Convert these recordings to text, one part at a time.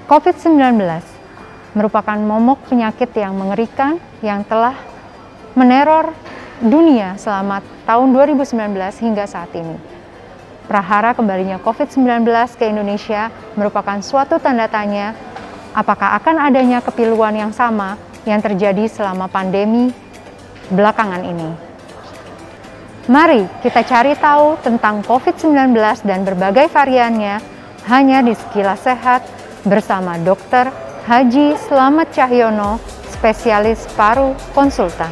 COVID-19 merupakan momok penyakit yang mengerikan yang telah meneror dunia selama tahun 2019 hingga saat ini. Prahara kembalinya COVID-19 ke Indonesia merupakan suatu tanda tanya apakah akan adanya kepiluan yang sama yang terjadi selama pandemi belakangan ini. Mari kita cari tahu tentang COVID-19 dan berbagai variannya hanya di Sekilas Sehat bersama Dr. Haji Slamet Cahyono, spesialis paru konsultan.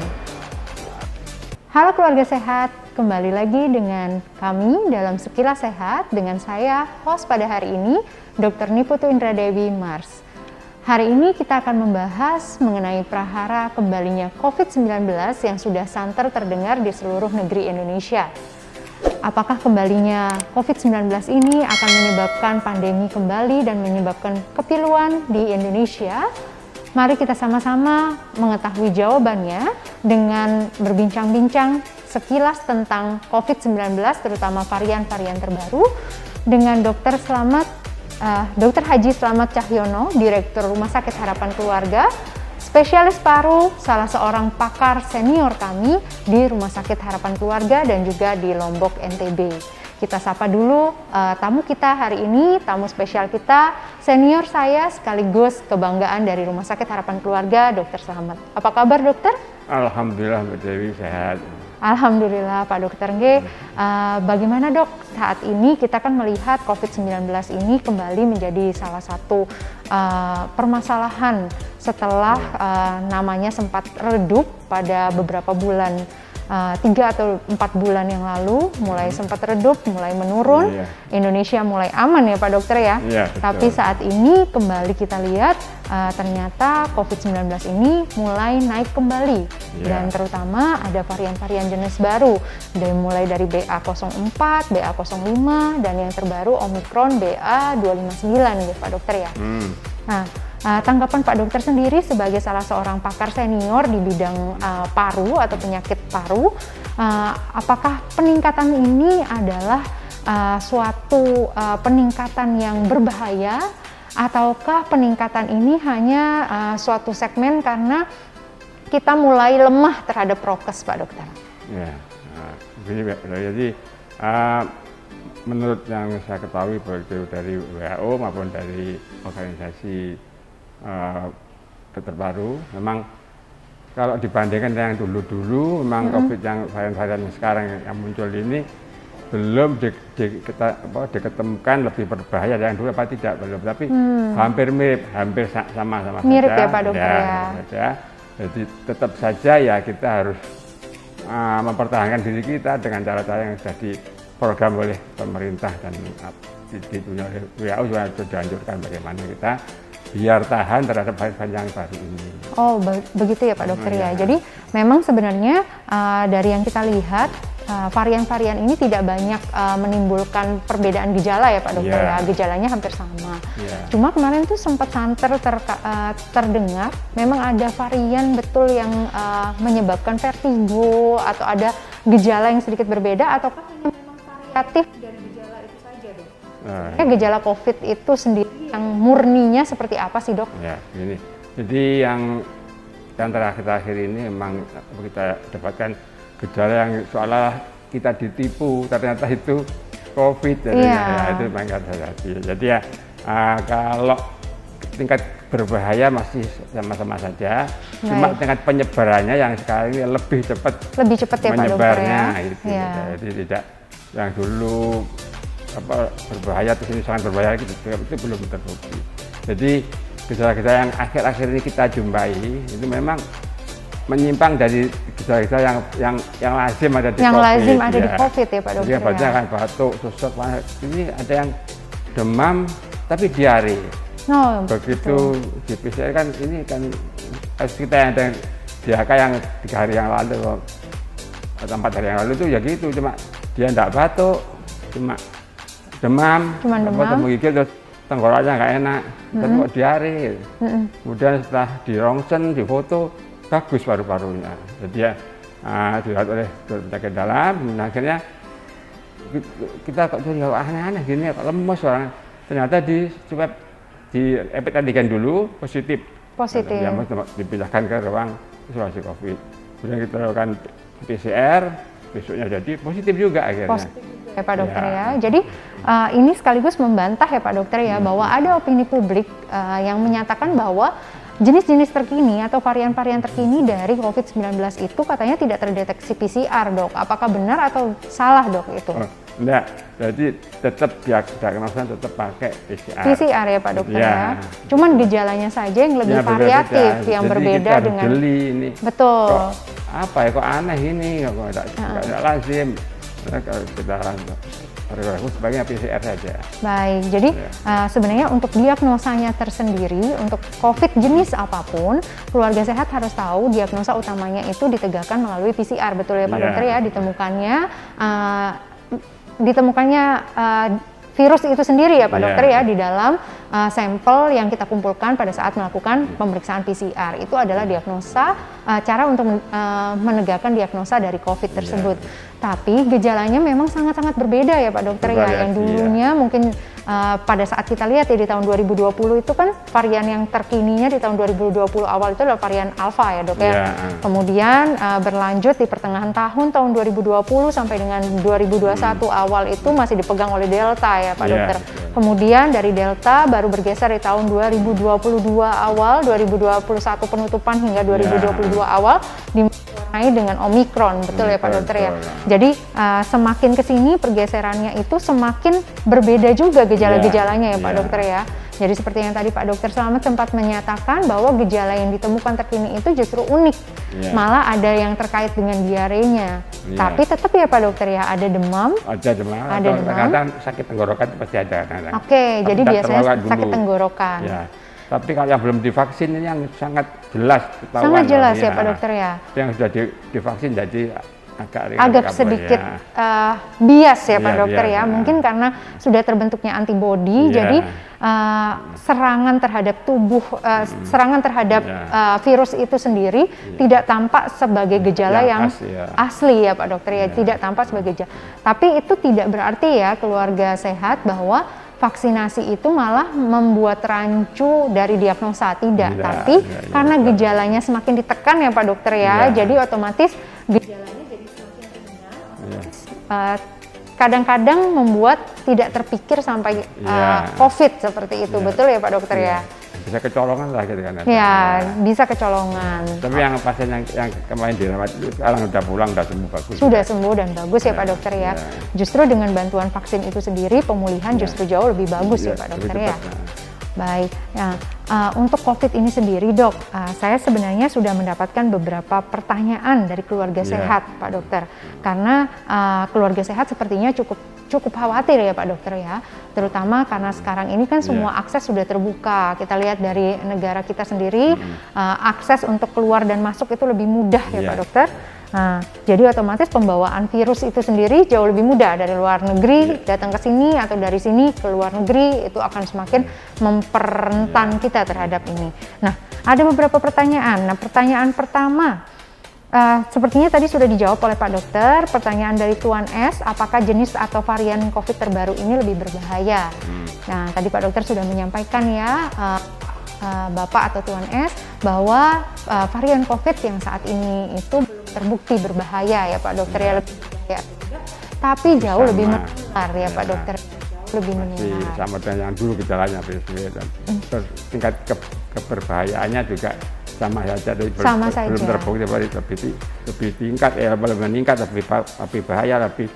Halo keluarga sehat, kembali lagi dengan kami dalam Sekilas Sehat dengan saya, host pada hari ini, Dr. Niputu Indradewi Mars. Hari ini kita akan membahas mengenai prahara kembalinya COVID-19 yang sudah santer terdengar di seluruh negeri Indonesia. Apakah kembalinya COVID-19 ini akan menyebabkan pandemi kembali dan menyebabkan kepiluan di Indonesia? Mari kita sama-sama mengetahui jawabannya dengan berbincang-bincang sekilas tentang COVID-19, terutama varian-varian terbaru, dengan Dr. Haji Slamet Cahyono, Direktur Rumah Sakit Harapan Keluarga, spesialis paru, salah seorang pakar senior kami di Rumah Sakit Harapan Keluarga dan juga di Lombok, NTB. Kita sapa dulu tamu kita hari ini, tamu spesial kita, senior saya sekaligus kebanggaan dari Rumah Sakit Harapan Keluarga, Dr. Slamet. Apa kabar dokter? Alhamdulillah Mbak Dewi sehat. Alhamdulillah Pak Dokter G. Bagaimana dok, saat ini kita kan melihat COVID-19 ini kembali menjadi salah satu permasalahan setelah namanya sempat redup pada beberapa bulan, 3 atau 4 bulan yang lalu, mulai sempat redup, mulai menurun. Indonesia mulai aman ya Pak Dokter ya. Tapi saat ini kembali kita lihat ternyata COVID-19 ini mulai naik kembali. Dan terutama ada varian-varian jenis baru, mulai dari BA04, BA05, dan yang terbaru Omicron BA259 ya Pak Dokter ya. Nah, tanggapan Pak Dokter sendiri sebagai salah seorang pakar senior di bidang paru atau penyakit paru, apakah peningkatan ini adalah suatu peningkatan yang berbahaya ataukah peningkatan ini hanya suatu segmen karena kita mulai lemah terhadap prokes Pak Dokter? Ya, jadi menurut yang saya ketahui baik dari WHO maupun dari organisasi terbaru, memang kalau dibandingkan dengan dulu-dulu, memang COVID yang varian-varian sekarang yang muncul ini belum diketemukan lebih berbahaya dari yang dulu apa tidak, belum, tapi hampir mirip, hampir sama-sama mirip saja. Ya Pak Dokter ya. Jadi tetap saja ya kita harus mempertahankan diri kita dengan cara-cara yang sudah diprogram oleh pemerintah dan dipunya oleh WHO juga sudah dianjurkan bagaimana kita biar tahan terhadap varian yang baru ini. Oh, begitu ya Pak Dokter ya. Jadi memang sebenarnya dari yang kita lihat varian-varian ini tidak banyak menimbulkan perbedaan gejala ya Pak Dokter ya. Gejalanya hampir sama. Cuma kemarin tuh sempat santer terdengar memang ada varian betul yang menyebabkan vertigo atau ada gejala yang sedikit berbeda ataukah memang variatif dari gejala itu saja dok? Gejala COVID itu sendiri yang murninya seperti apa sih dok? Ya, begini. Jadi yang terakhir-terakhir ini memang kita dapatkan gejala yang seolah kita ditipu, ternyata itu COVID. Jadi itu memang hati. Jadi ya kalau tingkat berbahaya masih sama-sama saja. Cuma tingkat penyebarannya yang sekarang ini lebih cepat ya menyebarnya, Pak Dokter ya. Jadi tidak yang dulu berbahaya terus ini sangat berbahaya gitu, itu belum terbukti. Jadi gejala-gejala yang akhir-akhir ini kita jumpai itu memang menyimpang dari gejala-gejala yang lazim ada di COVID. Yang lazim ada di COVID ya Pak Dokter. Jadi banyak kan batuk, susut, ini ada yang demam tapi diare. Begitu di PCR kan ini kan kita yang ada DHK yang 3 hari yang lalu atau 4 hari yang lalu itu ya gitu, cuma dia enggak batuk, cuma demam, menggigil terus tenggorokannya nggak enak, terus kok diare. Kemudian setelah di rongsen, di foto, bagus paru-parunya. Jadi ya dilihat oleh penyakit dalam, akhirnya kita kok jadi aneh-aneh gini, kok lemes orang. Ternyata di swab di rapid antigen dulu positif. Positif. Dia dipindahkan ke ruang isolasi COVID. Kemudian kita lakukan PCR, besoknya jadi positif juga akhirnya. Positif ya Pak Dokter ya. Jadi ini sekaligus membantah ya Pak Dokter ya bahwa ada opini publik yang menyatakan bahwa jenis-jenis terkini atau varian-varian terkini dari COVID-19 itu katanya tidak terdeteksi PCR, Dok. Apakah benar atau salah, Dok, itu? Enggak, jadi tetap diagnosa tetap pakai PCR. PCR ya Pak Dokter ya. Cuman gejalanya saja yang lebih variatif, yang jadi berbeda kita dengan. Jeli ini. Betul. Kok, apa ya kok aneh ini, kok tidak lazim. Kalau kita sebaiknya PCR saja. Baik, jadi sebenarnya untuk diagnosanya tersendiri untuk COVID jenis apapun, keluarga sehat harus tahu diagnosa utamanya itu ditegakkan melalui PCR, betul ya Pak Dokter ya? Ditemukannya virus itu sendiri ya Pak Dokter ya di dalam sampel yang kita kumpulkan pada saat melakukan pemeriksaan PCR. Itu adalah diagnosa, cara untuk menegakkan diagnosa dari COVID tersebut. Tapi gejalanya memang sangat-sangat berbeda ya Pak Dokter ya. Yang dulunya mungkin pada saat kita lihat ya di tahun 2020 itu kan varian yang terkininya di tahun 2020 awal itu adalah varian Alpha ya Dok ya. Kemudian berlanjut di pertengahan tahun 2020 sampai dengan 2021 awal itu masih dipegang oleh Delta ya Pak Dokter. Kemudian dari Delta baru bergeser di tahun 2022 awal, 2021 penutupan hingga 2022 awal diwarnai dengan Omicron, betul ya Pak Dokter ya. Jadi semakin kesini pergeserannya itu semakin berbeda juga gejala-gejalanya ya Pak Dokter ya. Jadi seperti yang tadi Pak Dokter Slamet sempat menyatakan bahwa gejala yang ditemukan terkini itu justru unik. Malah ada yang terkait dengan diarenya. Tapi tetap ya Pak Dokter ya, ada demam. Ada demam. Kadang sakit tenggorokan pasti ada. Oke, jadi biasanya sakit tenggorokan. Tapi kalau yang belum divaksin ini yang sangat jelas ketahuan. Sangat jelas ya Pak Dokter ya. Yang sudah divaksin jadi agak sedikit bias ya Pak Dokter ya. Mungkin karena sudah terbentuknya antibodi, jadi serangan terhadap tubuh, serangan terhadap virus itu sendiri tidak tampak sebagai gejala yang asli ya Pak Dokter ya, tidak tampak sebagai gejala. Tapi itu tidak berarti ya keluarga sehat bahwa vaksinasi itu malah membuat rancu dari diagnosa, tidak. Tapi karena gejalanya semakin ditekan ya Pak Dokter ya, jadi otomatis gejalanya jadi semakin rendah. Kadang-kadang membuat tidak terpikir sampai COVID seperti itu, betul ya Pak Dokter ya? Bisa kecolongan lah gitu kan. Bisa kecolongan. Tapi yang pasien yang kemarin dirawat itu sekarang udah pulang, udah sembuh bagus. Sudah sembuh dan bagus ya Pak Dokter ya. Justru dengan bantuan vaksin itu sendiri pemulihan justru jauh lebih bagus ya Pak Dokter ya. Baik, nah untuk COVID ini sendiri Dok, saya sebenarnya sudah mendapatkan beberapa pertanyaan dari keluarga sehat Pak Dokter. Karena keluarga sehat sepertinya cukup khawatir ya Pak Dokter ya, terutama karena sekarang ini kan semua akses sudah terbuka. Kita lihat dari negara kita sendiri, akses untuk keluar dan masuk itu lebih mudah ya Pak Dokter. Nah, jadi otomatis pembawaan virus itu sendiri jauh lebih mudah dari luar negeri datang ke sini atau dari sini ke luar negeri, itu akan semakin memperrentan kita terhadap ini. Nah, ada beberapa pertanyaan. Nah, pertanyaan pertama, sepertinya tadi sudah dijawab oleh Pak Dokter. Pertanyaan dari Tuan S, apakah jenis atau varian COVID terbaru ini lebih berbahaya? Nah, tadi Pak Dokter sudah menyampaikan ya, Bapak atau Tuan S, bahwa varian COVID yang saat ini itu belum terbukti berbahaya ya Pak Dokter ya, lebih berbahaya. Tapi jauh lebih menular ya Pak Dokter, lebih menular. Sama dengan yang dulu gejalanya dan tingkat keberbahayaannya juga sama saja, belum terbukti lebih tingkat lebih meningkat, lebih bahaya, lebih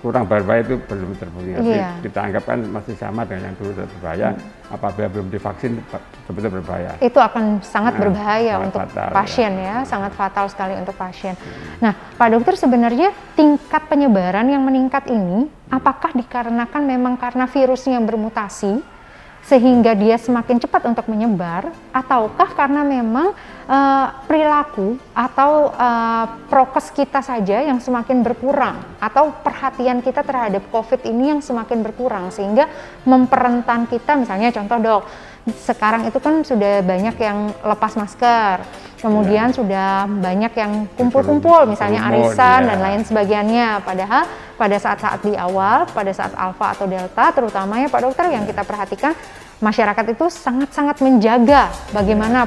kurang berbahaya itu belum terbukti. Tapi kita anggapkan masih sama dengan yang dulu berbahaya. Apabila belum divaksin betul-betul berbahaya. Itu akan sangat berbahaya untuk pasien ya, sangat fatal sekali untuk pasien. Nah, Pak Dokter, sebenarnya tingkat penyebaran yang meningkat ini apakah dikarenakan memang karena virusnya yang bermutasi sehingga dia semakin cepat untuk menyebar, ataukah karena memang perilaku atau prokes kita saja yang semakin berkurang, atau perhatian kita terhadap COVID ini yang semakin berkurang sehingga memperrentan kita? Misalnya contoh Dok, sekarang itu kan sudah banyak yang lepas masker, kemudian sudah banyak yang kumpul-kumpul, misalnya arisan dan lain sebagainya, padahal pada saat-saat di awal, pada saat alfa atau delta, terutama ya Pak Dokter, yang kita perhatikan masyarakat itu sangat-sangat menjaga bagaimana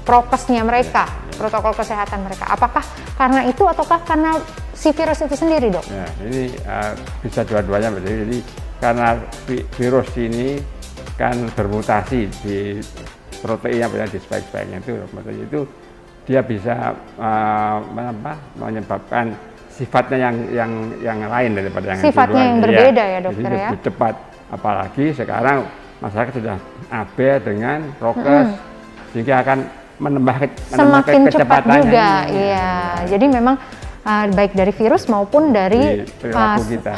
prokesnya mereka, protokol kesehatan mereka. Apakah karena itu ataukah karena si virus itu sendiri, Dok? Ya, ini bisa dua-duanya. Jadi karena virus ini kan bermutasi di protein yang di spike-spike-nya itu dia bisa menyebabkan sifatnya yang lain daripada yang sifatnya yang berbeda ya Dokter jadi ya. Lebih cepat, apalagi sekarang masyarakat sudah abe dengan prokes sehingga akan menambah semakin cepat juga. Ini. Iya, jadi memang baik dari virus maupun dari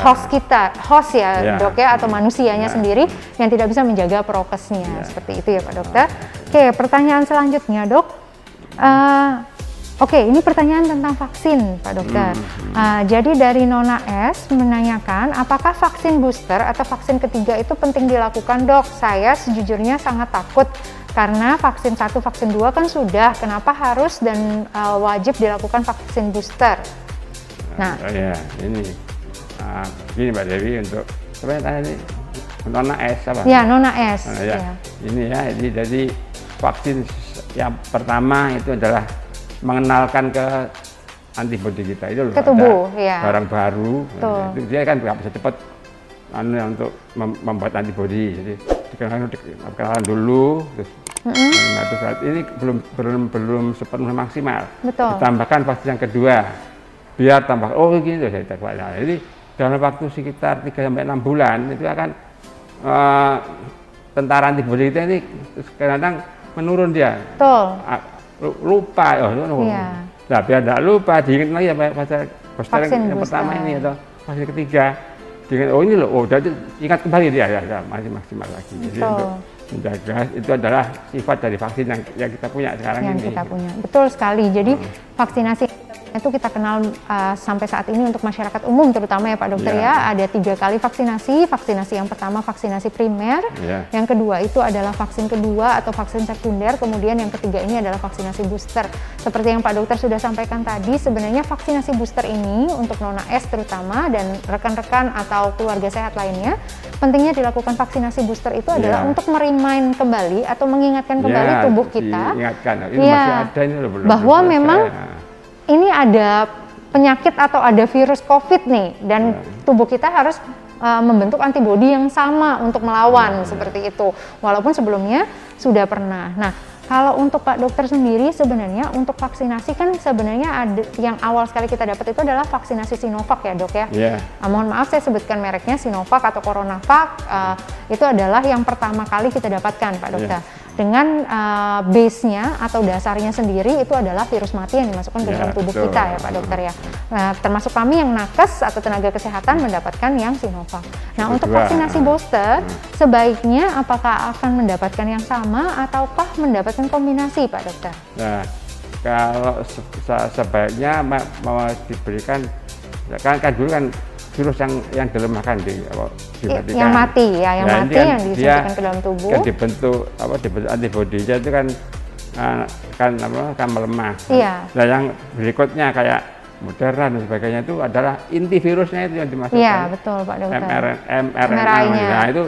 host ya Dok ya, atau manusianya sendiri yang tidak bisa menjaga prokesnya seperti itu ya Pak Dokter. Oke, pertanyaan selanjutnya Dok. Oke, ini pertanyaan tentang vaksin Pak Dokter. Jadi dari Nona S menanyakan, apakah vaksin booster atau vaksin ketiga itu penting dilakukan Dok? Saya sejujurnya sangat takut karena vaksin 1, vaksin 2 kan sudah, kenapa harus dan wajib dilakukan vaksin booster? Nah, ya ini gini Mbak Dewi, untuk sebenarnya tanya ini Nona S apa? Ya, Nona S. Ini ini jadi vaksin yang pertama itu adalah mengenalkan ke antibodi kita itu ke tubuh, barang baru. Itu dia kan nggak bisa cepat untuk membuat antibodi. Jadi dikenalkan dulu, terus saat ini belum sepenuhnya maksimal. Betul. Ditambahkan vaksin yang kedua, biar tambah gitu saya jadi dalam waktu sekitar 3-6 bulan itu akan tentara antibodi kita ini kadang menurun dia. Betul. Lupa nah biar tidak lupa diingat lagi ya vaksin yang pertama ini atau vaksin ketiga diingat, ini loh, udah ingat kembali dia masih maksimal lagi. Jadi untuk menjaga itu adalah sifat dari vaksin yang kita punya sekarang ini. Kita punya, betul sekali. Jadi vaksinasi itu kita kenal sampai saat ini untuk masyarakat umum terutama ya Pak Dokter ya, ada 3 kali vaksinasi. Vaksinasi yang pertama vaksinasi primer, yang kedua itu adalah vaksin kedua atau vaksin sekunder, kemudian yang ketiga ini adalah vaksinasi booster. Seperti yang Pak Dokter sudah sampaikan tadi, sebenarnya vaksinasi booster ini untuk Nona S terutama dan rekan-rekan atau keluarga sehat lainnya, pentingnya dilakukan vaksinasi booster itu adalah untuk merimain kembali atau mengingatkan kembali tubuh kita ini masih ada ini loh, bahwa memang ini ada penyakit atau ada virus COVID nih, dan tubuh kita harus membentuk antibodi yang sama untuk melawan seperti itu, walaupun sebelumnya sudah pernah. Nah, kalau untuk Pak Dokter sendiri sebenarnya untuk vaksinasi kan sebenarnya ada yang awal sekali kita dapat itu adalah vaksinasi Sinovac ya Dok ya. Mohon maaf saya sebutkan mereknya Sinovac atau Coronavac, itu adalah yang pertama kali kita dapatkan Pak Dokter. Dengan base-nya atau dasarnya sendiri itu adalah virus mati yang dimasukkan ke dalam tubuh kita ya Pak Dokter ya. Termasuk kami yang nakes atau tenaga kesehatan mendapatkan yang Sinovac. Nah, untuk vaksinasi booster sebaiknya apakah akan mendapatkan yang sama ataukah mendapatkan kombinasi Pak Dokter? Nah, kalau sebaiknya mau diberikan kan dulu kan virus yang dilemahkan diberikan. Yang mati ya, yang mati yang disuntikan ke dalam tubuh. Kan dibentuk antibodinya itu kan melemah. Nah, yang berikutnya kayak Moderna dan sebagainya itu adalah inti virusnya itu yang dimasukkan. Iya, betul Pak Dokter. mRNA. Nah, itu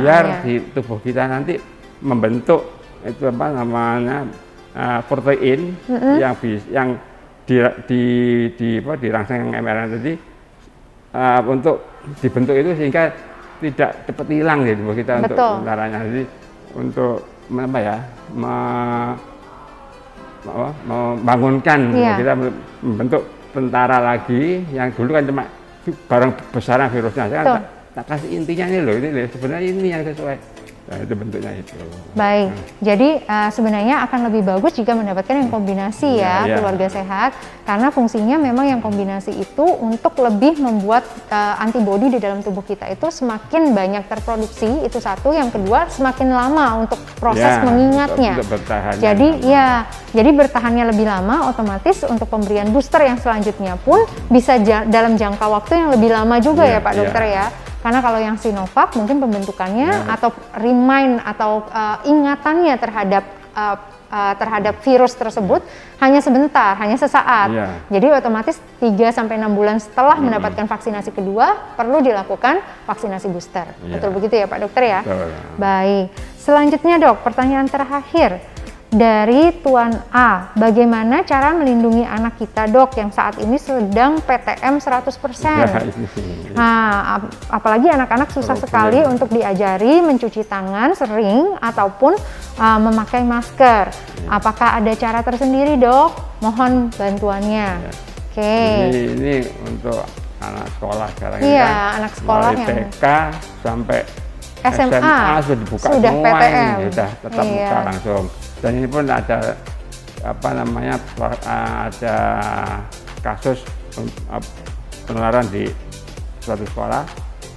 biar di tubuh kita nanti membentuk itu apa namanya protein yang dirangsang mRNA tadi untuk dibentuk itu sehingga tidak cepat hilang di tubuh kita. Betul. Untuk tentaranya. Jadi untuk membangunkan kita membentuk tentara lagi yang dulu kan cuma barang besaran virusnya. Saya kan tak kasih intinya ini loh, ini sebenarnya ini yang sesuai. Nah, itu bentuknya itu. Baik, jadi sebenarnya akan lebih bagus jika mendapatkan yang kombinasi keluarga sehat, karena fungsinya memang yang kombinasi itu untuk lebih membuat antibodi di dalam tubuh kita itu semakin banyak terproduksi, itu satu. Yang kedua, semakin lama untuk proses mengingatnya. Untuk bertahan. Jadi bertahannya lebih lama, otomatis untuk pemberian booster yang selanjutnya pun bisa dalam jangka waktu yang lebih lama juga ya Pak Dokter ya. Karena kalau yang Sinovac mungkin pembentukannya atau remind atau ingatannya terhadap terhadap virus tersebut hanya sebentar, hanya sesaat. Jadi otomatis 3-6 bulan setelah mendapatkan vaksinasi kedua perlu dilakukan vaksinasi booster. Betul begitu ya Pak Dokter ya? Betul. Baik. Selanjutnya Dok, pertanyaan terakhir dari Tuan A, bagaimana cara melindungi anak kita Dok yang saat ini sedang PTM 100%? Nah, apalagi anak-anak susah sekali untuk diajari mencuci tangan sering ataupun memakai masker. Apakah ada cara tersendiri Dok? Mohon bantuannya. Oke. Ini untuk anak sekolah sekarang ini kan? Anak sekolah yang TK sampai SMA sudah dibuka sudah semua PTM. Ini sudah tetap buka langsung. Dan ini pun ada ada kasus penularan di suatu sekolah,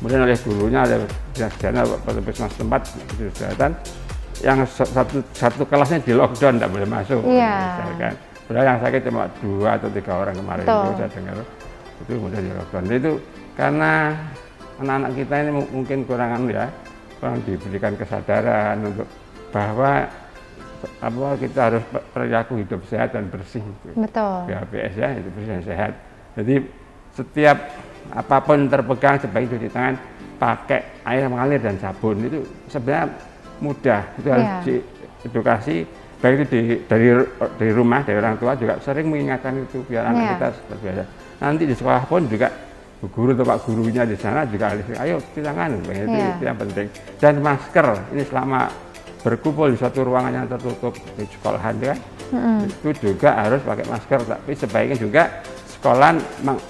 kemudian oleh gurunya ada dinas kesehatan atau puskesmas tempat kesehatan yang satu kelasnya di lockdown, tidak boleh masuk. Misalkan. Padahal yang sakit cuma 2 atau 3 orang kemarin itu saya dengar itu kemudian di lockdown. Itu karena anak-anak kita ini mungkin kurang diberikan kesadaran untuk bahwa kita harus perilaku hidup sehat dan bersih. Betul. BHBS ya, hidup bersih dan sehat. Jadi setiap apapun terpegang sebaiknya cuci tangan pakai air mengalir dan sabun. Itu sebenarnya mudah. Itu harus diedukasi baik itu dari rumah, dari orang tua juga sering mengingatkan itu biar anak kita terbiasa. Nanti di sekolah pun juga bu guru atau pak gurunya di sana juga ayo cuci tangan. Itu yang penting. Dan masker ini selama berkumpul di suatu ruangan yang tertutup di sekolahan kan, itu juga harus pakai masker. Tapi sebaiknya juga sekolah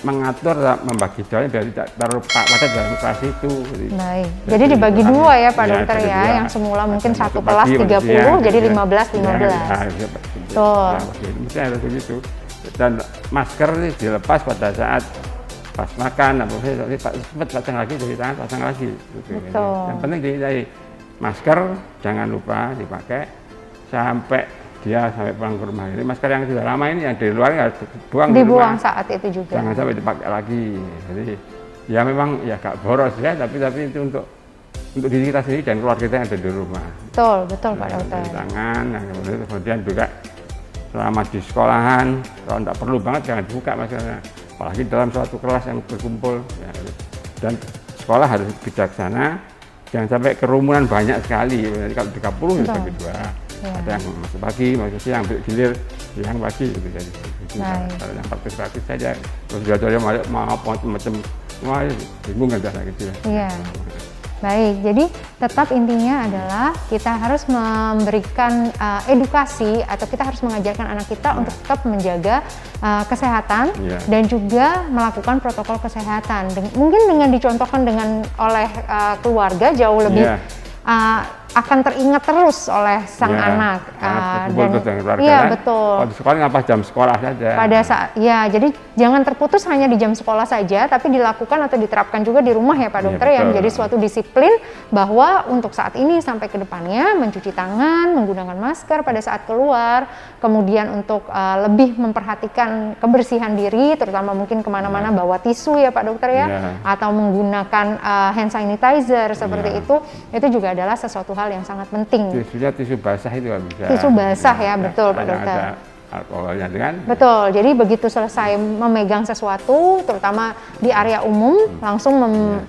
mengatur membagi jadwalnya biar tidak terpadat dalam kelas itu. Baik. Jadi dibagi dua ya Pak Dokter ya, yang semula mungkin satu kelas 30 jadi 15. Betul. Mesti harus begitu. Dan masker ini dilepas pada saat pas makan, sempat pasang lagi, cuci tangan pasang lagi. Betul. Yang penting dari masker jangan lupa dipakai sampai pulang ke rumah. Ini masker yang sudah lama ini yang dari luar harus dibuang saat itu juga. Jangan sampai dipakai lagi. Jadi ya memang ya gak boros ya, tapi itu untuk diri kita sendiri dan keluarga kita yang ada di rumah. Betul Pak Dokter. Cuci tangan, kemudian juga selama di sekolahan kalau tidak perlu banget jangan dibuka maskernya. Apalagi dalam suatu kelas yang berkumpul. Dan sekolah harus bijaksana. Jangan sampai kerumunan banyak sekali. Jadi kalau 30 ya bagi 2. Ada yang masuk pagi, masuk siang, gilir siang pagi gitu. Jadi kalau yang praktis saja. Terus jadwalnya mau macam-macam, bingung kan cara gitu ya. Baik, jadi tetap intinya adalah kita harus memberikan edukasi atau kita harus mengajarkan anak kita untuk tetap menjaga kesehatan dan juga melakukan protokol kesehatan. Mungkin dengan dicontohkan oleh keluarga jauh lebih akan teringat terus oleh sang anak. Dan betul. Kalau di sekolah ngapa jam sekolah saja. Pada saat jadi jangan terputus hanya di jam sekolah saja, tapi dilakukan atau diterapkan juga di rumah ya Pak Dokter, yang jadi suatu disiplin bahwa untuk saat ini sampai ke depannya mencuci tangan, menggunakan masker pada saat keluar, kemudian untuk lebih memperhatikan kebersihan diri, terutama mungkin kemana-mana bawa tisu ya Pak Dokter ya, atau menggunakan hand sanitizer seperti itu juga adalah sesuatu hal yang sangat penting. Tisunya tisu basah itu kan bisa. Tisu basah ya, betul Pak Dokter. Ada alkoholnya dengan. Betul. Jadi begitu selesai memegang sesuatu, terutama di area umum, langsung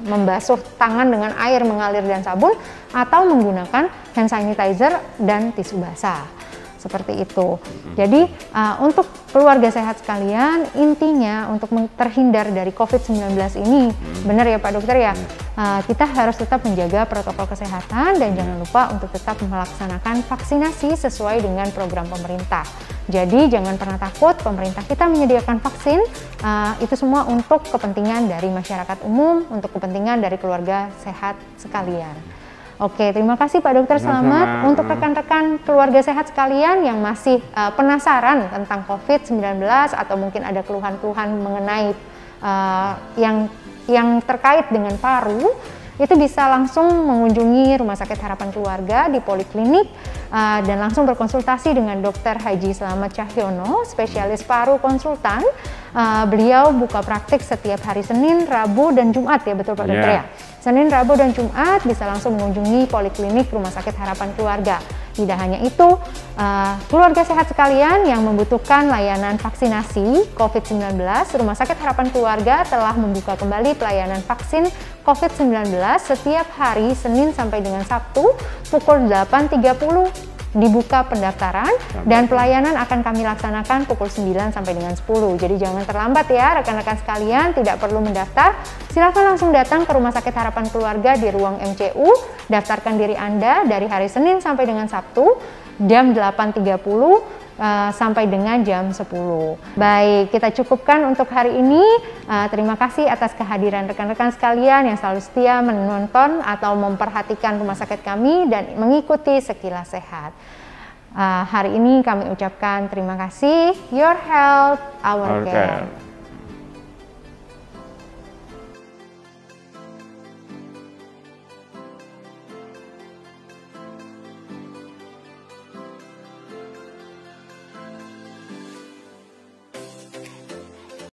membasuh tangan dengan air mengalir dan sabun atau menggunakan hand sanitizer dan tisu basah. Seperti itu. Jadi untuk keluarga sehat sekalian, intinya untuk terhindar dari COVID-19 ini, benar ya Pak Dokter ya, kita harus tetap menjaga protokol kesehatan dan jangan lupa untuk tetap melaksanakan vaksinasi sesuai dengan program pemerintah. Jadi jangan pernah takut, pemerintah kita menyediakan vaksin, itu semua untuk kepentingan dari masyarakat umum, untuk kepentingan dari keluarga sehat sekalian. Oke, terima kasih Pak Dokter Selamat. Untuk rekan-rekan keluarga sehat sekalian yang masih penasaran tentang COVID-19 atau mungkin ada keluhan-keluhan mengenai yang terkait dengan paru, itu bisa langsung mengunjungi Rumah Sakit Harapan Keluarga di Poliklinik dan langsung berkonsultasi dengan Dr. Haji Selamat Cahyono, spesialis paru konsultan. Beliau buka praktik setiap hari Senin, Rabu, dan Jumat ya, betul Pak Dokter ya? Senin, Rabu, dan Jumat bisa langsung mengunjungi Poliklinik Rumah Sakit Harapan Keluarga. Tidak hanya itu, keluarga sehat sekalian yang membutuhkan layanan vaksinasi COVID-19, Rumah Sakit Harapan Keluarga telah membuka kembali pelayanan vaksin COVID-19 setiap hari Senin sampai dengan Sabtu pukul 8.30 dibuka pendaftaran dan pelayanan akan kami laksanakan pukul 9 sampai dengan 10. Jadi jangan terlambat ya rekan-rekan sekalian, tidak perlu mendaftar. Silakan langsung datang ke Rumah Sakit Harapan Keluarga di ruang MCU, daftarkan diri Anda dari hari Senin sampai dengan Sabtu jam 8.30 sampai dengan jam 10. Baik, kita cukupkan untuk hari ini. Terima kasih atas kehadiran rekan-rekan sekalian yang selalu setia menonton atau memperhatikan rumah sakit kami dan mengikuti Sekilas Sehat. Hari ini kami ucapkan terima kasih. Your health, our care.